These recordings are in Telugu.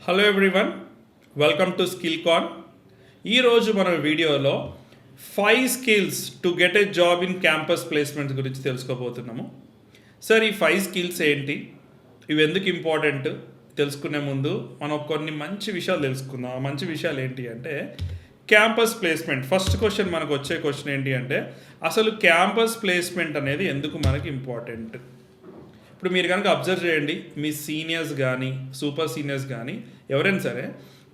Hello everyone, welcome to Skillcon. ఈరోజు మన వీడియోలో 5 skills to get a job in campus placements గురించి తెలుసుకోబోతున్నాము. సార్, ఈ 5 స్కిల్స్ ఏంటి, ఇవి ఎందుకు ఇంపార్టెంట్ తెలుసుకునే ముందు మనం కొన్ని మంచి విషయాలు తెలుసుకుందాం. ఆ మంచి విషయాలు ఏంటి అంటే క్యాంపస్ ప్లేస్మెంట్. ఫస్ట్ క్వశ్చన్ మనకు వచ్చే క్వశ్చన్ ఏంటి అంటే అసలు క్యాంపస్ ప్లేస్మెంట్ అనేది ఎందుకు మనకి ఇంపార్టెంట్. ఇప్పుడు మీరు కనుక అబ్జర్వ్ చేయండి, మీ సీనియర్స్ కానీ సూపర్ సీనియర్స్ కానీ ఎవరైనా సరే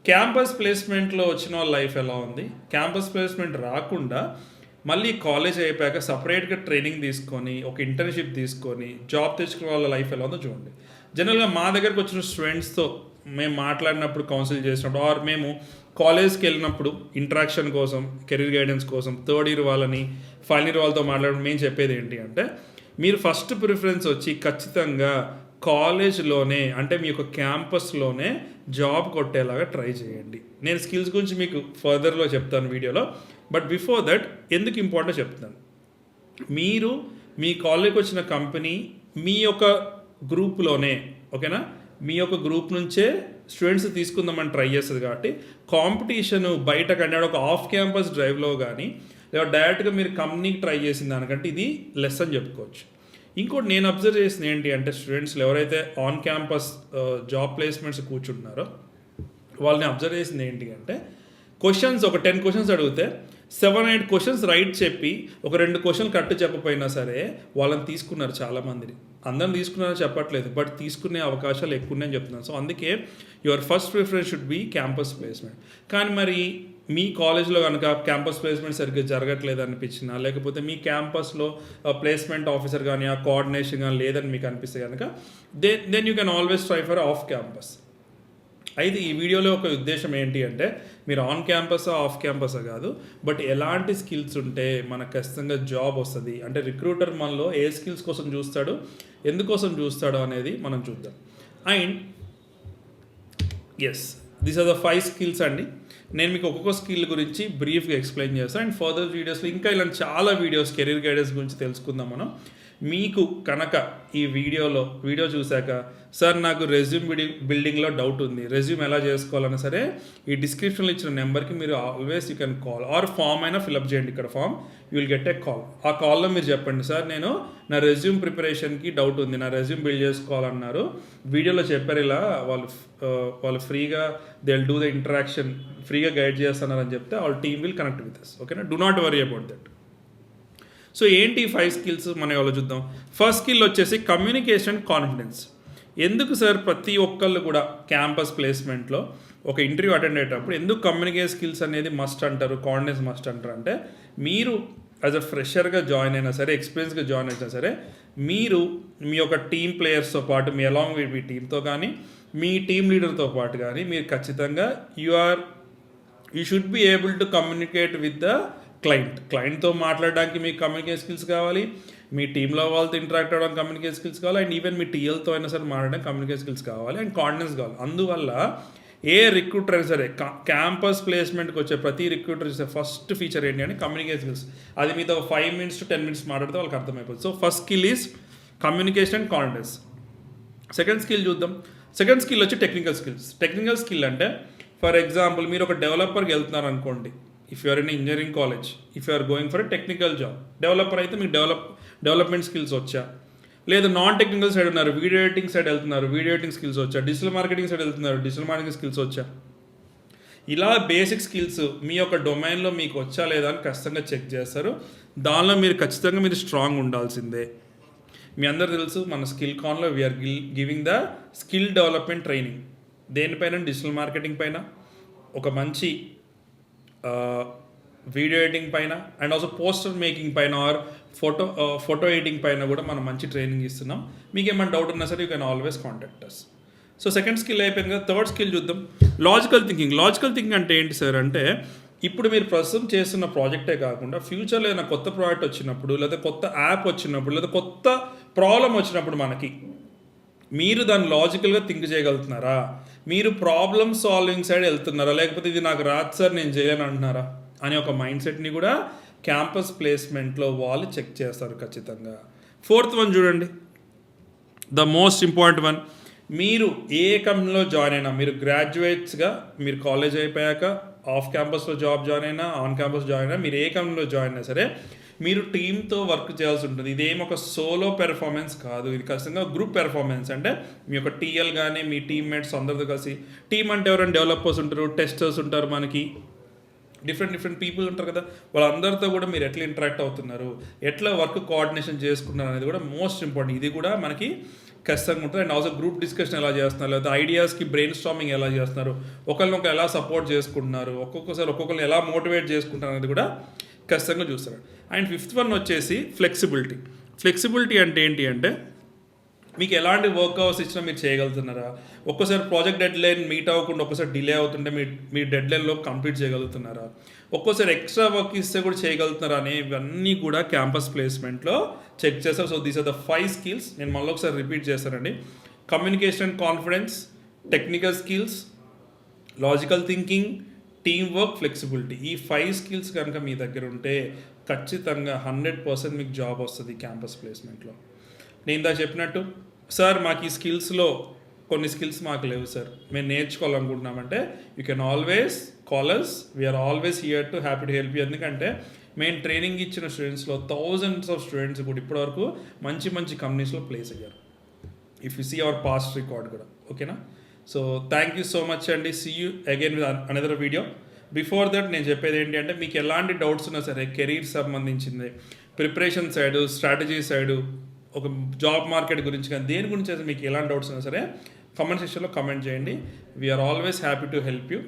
క్యాంపస్ ప్లేస్మెంట్లో వచ్చిన వాళ్ళ లైఫ్ ఎలా ఉంది, క్యాంపస్ ప్లేస్మెంట్ రాకుండా మళ్ళీ కాలేజ్ అయిపోయాక సపరేట్గా ట్రైనింగ్ తీసుకొని ఒక ఇంటర్న్షిప్ తీసుకొని జాబ్ తెచ్చుకునే వాళ్ళ లైఫ్ ఎలా ఉందో చూడండి. జనరల్గా మా దగ్గరకు వచ్చిన స్టూడెంట్స్తో మేము మాట్లాడినప్పుడు, కౌన్సిల్ చేసినప్పుడు, ఆర్ మేము కాలేజ్కి వెళ్ళినప్పుడు ఇంటరాక్షన్ కోసం, కెరీర్ గైడెన్స్ కోసం థర్డ్ ఇయర్ వాళ్ళని, ఫైనల్ ఇయర్ వాళ్ళతో మాట్లాడడం మేము చెప్పేది ఏంటి అంటే మీరు ఫస్ట్ ప్రిఫరెన్స్ వచ్చి ఖచ్చితంగా కాలేజ్లోనే, అంటే మీ యొక్క క్యాంపస్లోనే జాబ్ కొట్టేలాగా ట్రై చేయండి. నేను స్కిల్స్ గురించి మీకు ఫర్దర్లో చెప్తాను వీడియోలో, బట్ బిఫోర్ దట్ ఎందుకు ఇంపార్టెంట్ చెప్తాను. మీరు మీ కాలేజ్కి వచ్చిన కంపెనీ మీ యొక్క గ్రూప్లోనే, ఓకేనా, మీ యొక్క గ్రూప్ నుంచే స్టూడెంట్స్ తీసుకుందామని ట్రై చేస్తుంది. కాబట్టి కాంపిటీషన్ బయట కంటే ఒక ఆఫ్ క్యాంపస్ డ్రైవ్లో కానీ లేదా డైరెక్ట్గా మీరు కంపెనీకి ట్రై చేసిన దానికంటే ఇది లెస్ అని చెప్పుకోవచ్చు. ఇంకోటి నేను అబ్జర్వ్ చేసింది ఏంటి అంటే స్టూడెంట్స్లో ఎవరైతే ఆన్ క్యాంపస్ జాబ్ ప్లేస్మెంట్స్ కూర్చుంటున్నారో వాళ్ళని అబ్జర్వ్ చేసింది ఏంటి అంటే క్వశ్చన్స్ ఒక 10 క్వశ్చన్స్ అడిగితే 7-8 క్వశ్చన్స్ రైట్ చెప్పి ఒక 2 క్వశ్చన్లు కట్టు చెప్పపోయినా సరే వాళ్ళని తీసుకున్నారు చాలామందిని. అందరం తీసుకున్నారని చెప్పట్లేదు, బట్ తీసుకునే అవకాశాలు ఎక్కువ ఉన్నాయని చెప్తున్నాను. సో అందుకే your first preference should be campus placement. కానీ మరి మీ కాలేజ్లో కనుక క్యాంపస్ ప్లేస్మెంట్ సరిగ్గా జరగట్లేదు అనిపించినా, లేకపోతే మీ క్యాంపస్లో ప్లేస్మెంట్ ఆఫీసర్ కానీ ఆ కోఆర్డినేషన్ కానీ లేదని మీకు అనిపిస్తే కనుక then you can always try for off campus. అయితే ఈ వీడియోలో ఒక ఉద్దేశం ఏంటి అంటే మీరు ఆన్ క్యాంపసా ఆఫ్ క్యాంపసా కాదు, బట్ ఎలాంటి స్కిల్స్ ఉంటే మనకు ఖచ్చితంగా జాబ్ వస్తుంది, అంటే రిక్రూటర్ మనలో ఏ స్కిల్స్ కోసం చూస్తాడు, ఎందుకోసం చూస్తాడో అనేది మనం చూద్దాం. And yes, these are the 5 skills అండి. నేను మీకు ఒక్కొక్క స్కిల్ గురించి బ్రీఫ్గా ఎక్స్ప్లెయిన్ చేస్తాను. అండ్ ఫర్దర్ వీడియోస్లో ఇంకా ఇలాంటి చాలా వీడియోస్ కెరీర్ గైడెన్స్ గురించి తెలుసుకుందాం మనం. మీకు కనుక ఈ వీడియో చూశాక సార్ నాకు రెజ్యూమ్ బిల్డింగ్లో డౌట్ ఉంది, రెజ్యూమ్ ఎలా చేసుకోవాలన్నా సరే ఈ డిస్క్రిప్షన్లో ఇచ్చిన నెంబర్కి మీరు always you can call, or form అయినా ఫిల్అప్ చేయండి. ఇక్కడ form you will get a call. ఆ కాల్లో మీరు చెప్పండి, సార్ నేను నా రెజ్యూమ్ ప్రిపరేషన్కి డౌట్ ఉంది, నా రెజ్యూమ్ బిల్డ్ చేసుకోవాలన్నారు, వీడియోలో చెప్పారు ఇలా, వాళ్ళు ఫ్రీగా they will do the interaction, ఫ్రీగా గైడ్ చేస్తున్నారని చెప్తే వాళ్ళ team will connect with us. ఓకేనా, do not worry about that. So ఏంటి 5 స్కిల్స్ మనం ఎవరో చూద్దాం. ఫస్ట్ స్కిల్ వచ్చేసి కమ్యూనికేషన్ కాన్ఫిడెన్స్. ఎందుకు సార్ ప్రతి ఒక్కళ్ళు కూడా క్యాంపస్ ప్లేస్మెంట్లో ఒక ఇంటర్వ్యూ అటెండ్ అయ్యేటప్పుడు ఎందుకు కమ్యూనికేషన్ స్కిల్స్ అనేది మస్ట్ అంటారు, కాన్ఫిడెన్స్ మస్ట్ అంటారు అంటే మీరు యాజ్ అ ఫ్రెషర్గా జాయిన్ అయినా సరే, ఎక్స్పీరియన్స్గా జాయిన్ అయినా సరే, మీరు మీ యొక్క టీమ్ ప్లేయర్స్తో పాటు మీ అలాంగ్ విత్ మీ టీమ్తో కానీ మీ టీమ్ లీడర్తో పాటు కానీ మీరు ఖచ్చితంగా you should be able to communicate with the క్లయింట్తో మాట్లాడడానికి మీకు కమ్యూనికేషన్ స్కిల్స్ కావాలి, మీ టీంలో వాళ్ళతో ఇంటరాక్ట్ అవ్వడానికి కమ్యూనికేషన్ స్కిల్స్ కావాలి, అండ్ ఈవెన్ మీ టీఎల్తో అయినా సరే మాట్లాడడానికి కమ్యూనికేషన్ స్కిల్స్ కావాలి, అండ్ కాన్ఫిడెన్స్ కావాలి. అందువల్ల ఏ రిక్రూటర్ అయినా సరే క్యాంపస్ ప్లేస్మెంట్కి వచ్చే ప్రతి రిక్రూటర్ చేసే ఫస్ట్ ఫీచర్ ఏంటి అంటే కమ్యూనికేషన్ స్కిల్స్. అది మీతో 5 minutes to 10 minutes మాట్లాడితే వాళ్ళకి అర్థమైపోతుంది. So first skill is communication and confidence. Second skill చూద్దాం. సెకండ్ స్కిల్ వచ్చి టెక్నికల్ స్కిల్స్. టెక్నికల్ స్కిల్ అంటే ఫర్ ఎగ్జాంపుల్ మీరు ఒక డెవలపర్కి వెళ్తున్నారు అనుకోండి. If you are in engineering college, if you are going for a technical job, developer అయితే మీకు డెవలప్మెంట్ స్కిల్స్ వచ్చా, లేదా నాన్ టెక్నికల్ సైడ్ ఉన్నారు, వీడియో ఎడిటింగ్ సైడ్ వెళ్తున్నారు, వీడియో ఎడిటింగ్ స్కిల్స్ వచ్చా, డిజిటల్ మార్కెటింగ్ సైడ్ వెళ్తున్నారు, డిజిటల్ మార్కెటింగ్ స్కిల్స్ వచ్చా. ఇలా బేసిక్ స్కిల్స్ మీ యొక్క డొమైన్లో మీకు వచ్చా లేదా అని ఖచ్చితంగా చెక్ చేస్తారు. దానిలో మీరు ఖచ్చితంగా మీరు స్ట్రాంగ్ ఉండాల్సిందే. మీ అందరు తెలుసు మన స్కిల్ కాన్లో we're giving the skill development training. దేనిపైన? డిజిటల్ మార్కెటింగ్ పైన, ఒక మంచి వీడియో ఎడిటింగ్ పైన, అండ్ ఆల్సో పోస్టర్ మేకింగ్ పైన, ఆర్ ఫోటో ఎడిటింగ్ పైన కూడా మనం మంచి ట్రైనింగ్ ఇస్తున్నాం. మీకు ఏమైనా డౌట్ ఉన్నా సరే you can always contact us. So second skill అయిపోయింది కదా, థర్డ్ స్కిల్ చూద్దాం. Logical thinking. లాజికల్ థింకింగ్ అంటే ఏంటి సార్ అంటే ఇప్పుడు మీరు ప్రస్తుతం చేస్తున్న ప్రాజెక్టే కాకుండా ఫ్యూచర్లో ఏదైనా కొత్త ప్రాజెక్ట్ వచ్చినప్పుడు, లేదా కొత్త యాప్ వచ్చినప్పుడు, లేదా కొత్త ప్రాబ్లం వచ్చినప్పుడు మనకి మీరు దాన్ని లాజికల్గా థింక్ చేయగలుగుతున్నారా, మీరు ప్రాబ్లమ్ సాల్వింగ్ సైడ్ వెళ్తున్నారా, లేకపోతే ఇది నాకు రాదు సార్ నేను చేయను అంటున్నారా అనే ఒక మైండ్ సెట్ని కూడా క్యాంపస్ ప్లేస్మెంట్లో వాళ్ళు చెక్ చేస్తారు ఖచ్చితంగా. ఫోర్త్ వన్ చూడండి, ద మోస్ట్ ఇంపార్టెంట్ వన్, మీరు ఏ కంపెనీలో జాయిన్ అయినా, మీరు గ్రాడ్యుయేట్స్గా మీరు కాలేజ్ అయిపోయాక ఆఫ్ క్యాంపస్లో జాబ్ జాయిన్ అయినా, ఆన్ క్యాంపస్ జాయిన్ అయినా, మీరు ఏ కంపెనీలో జాయిన్ అయినా సరే మీరు టీంతో వర్క్ చేయాల్సి ఉంటుంది. ఇదేం ఒక సోలో పెర్ఫార్మెన్స్ కాదు, ఇది ఖచ్చితంగా గ్రూప్ పెర్ఫార్మెన్స్. అంటే మీ యొక్క టీఎల్ కానీ మీ టీమ్మేట్స్ అందరితో కలిసి, టీమ్ అంటే ఎవరైనా డెవలపర్స్ ఉంటారు, టెస్టర్స్ ఉంటారు, మనకి డిఫరెంట్ పీపుల్ ఉంటారు కదా, వాళ్ళందరితో కూడా మీరు ఎట్లా ఇంటరాక్ట్ అవుతున్నారు, ఎట్లా వర్క్ కోఆర్డినేషన్ చేసుకుంటున్నారు అనేది కూడా మోస్ట్ ఇంపార్టెంట్. ఇది కూడా మనకి ఖచ్చితంగా ఉంటుంది. అండ్ ఆల్సో గ్రూప్ డిస్కషన్ ఎలా చేస్తున్నారు, లేదా ఐడియాస్కి బ్రెయిన్ స్టార్మింగ్ ఎలా చేస్తున్నారు, ఒకరినొకరు ఎలా సపోర్ట్ చేసుకుంటున్నారు, ఒక్కొక్కరిని ఎలా మోటివేట్ చేసుకుంటున్నారు అనేది కూడా ఖచ్చితంగా చూస్తారు. అండ్ ఫిఫ్త్ వన్ వచ్చేసి ఫ్లెక్సిబిలిటీ అంటే ఏంటి అంటే మీకు ఎలాంటి వర్క్ అవర్స్ ఇచ్చినా మీరు చేయగలుగుతున్నారా, ఒక్కోసారి ప్రాజెక్ట్ డెడ్ లైన్ మీట్ అవ్వకుండా ఒక్కోసారి డిలే అవుతుంటే మీ డెడ్ లైన్లో కంప్లీట్ చేయగలుగుతున్నారా, ఒక్కోసారి ఎక్స్ట్రా వర్క్ ఇస్తే కూడా చేయగలుగుతున్నారా అనేవన్నీ కూడా క్యాంపస్ ప్లేస్మెంట్లో చెక్ చేస్తారు. So these are the 5 skills. నేను మళ్ళీ ఒకసారి రిపీట్ చేస్తానండి. Communication, confidence, technical skills, logical thinking, team work, flexibility. ఈ 5 స్కిల్స్ కనుక మీ దగ్గర ఉంటే ఖచ్చితంగా 100% మీకు జాబ్ వస్తుంది క్యాంపస్ ప్లేస్మెంట్లో. నేను ఇందా చెప్పినట్టు, సార్ మాకు ఈ స్కిల్స్లో కొన్ని స్కిల్స్ మాకు లేవు సార్, మేము నేర్చుకోవాలనుకుంటున్నామంటే you can always call us. We're always here to happy to help you. ఎందుకంటే మేము ట్రైనింగ్ ఇచ్చిన స్టూడెంట్స్లో థౌజండ్స్ ఆఫ్ స్టూడెంట్స్ కూడా ఇప్పటివరకు మంచి కంపెనీస్లో ప్లేస్ అయ్యారు. If you see our past record కూడా. ఓకేనా? So thank you so much అండి. See you again with another video. Before that నేను చెప్పేది ఏంటి అంటే, మీకు ఎలాంటి డౌట్స్ ఉన్నా సరే, కెరీర్ సంబంధించింది, ప్రిపరేషన్ సైడు, స్ట్రాటజీ సైడు, ఒక జాబ్ మార్కెట్ గురించి కానీ దేని గురించి అయితే మీకు ఎలాంటి డౌట్స్ ఉన్నా సరే కామెంట్ సెక్షన్లో కామెంట్ చేయండి. We are always happy to help you.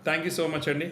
Thank you so much అండి.